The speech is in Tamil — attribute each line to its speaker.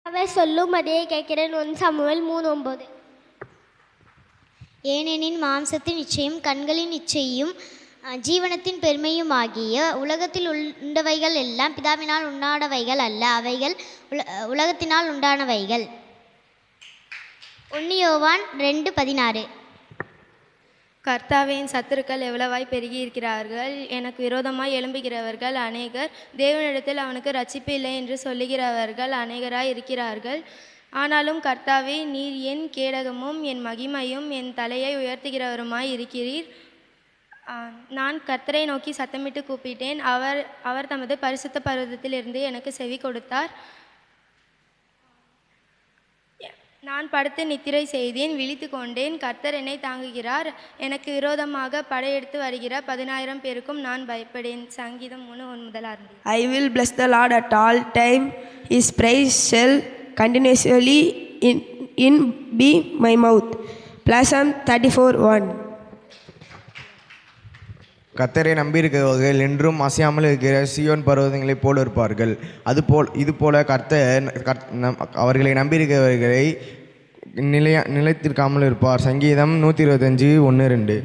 Speaker 1: அவர் சொல்லும்படியே கேட்கிறேன். 1 சாமுவேல் 3:9.
Speaker 2: ஏனெனில் மாம்சத்தின் இச்சையும் கண்களின் இச்சையும் ஜீவனத்தின் பெருமையுமாகிய உலகத்தில் உண்டவைகள் எல்லாம் பிதாவினால் உண்டானவைகள் அல்ல, அவைகள் உலகத்தினால் உண்டானவைகள். 1 யோவான் 2:16.
Speaker 3: கர்த்தாவின் சத்துருக்கள் எவ்வளவாய் பெருகி இருக்கிறார்கள், எனக்கு விரோதமாய் எழும்புகிறவர்கள் அநேகர், தேவனிடத்தில் அவனுக்கு ரட்சிப்பு இல்லை என்று சொல்லுகிறவர்கள் அநேகராய் இருக்கிறார்கள். ஆனாலும் கர்த்தாவே, நீர் என் கேடகமும் என் மகிமையும் என் தலையை உயர்த்துகிறவருமாய் இருக்கிறீர். நான் கர்த்தரை நோக்கி சத்தமிட்டு கூப்பிட்டேன், அவர் தமது பரிசுத்த பர்வதத்திலிருந்து எனக்கு செவி கொடுத்தார். நான் படுத்து நித்திரை செய்தேன், விழித்து கொண்டேன். கர்த்தர் என்னை தாங்குகிறார். எனக்கு விரோதமாக படையெடுத்து வருகிற 10,000 பேருக்கும் நான் பயப்படேன். சங்கீதம் 3:1.
Speaker 4: I will bless the Lord at all time. His praise shall continuously in be my mouth. Psalm 34:1.
Speaker 5: கர்த்தரை நம்பியிருக்கிறவர்கள் என்றும் அசையாமல் இருக்கிற சீயோன் பர்வதங்களைப் போல் இருப்பார்கள். இதுபோல கர்த்தர் அவர்களை நம்பியிருக்கிறவர்களை நிலைத்திருக்காமல் இருப்பார். சங்கீதம் 125:1-2.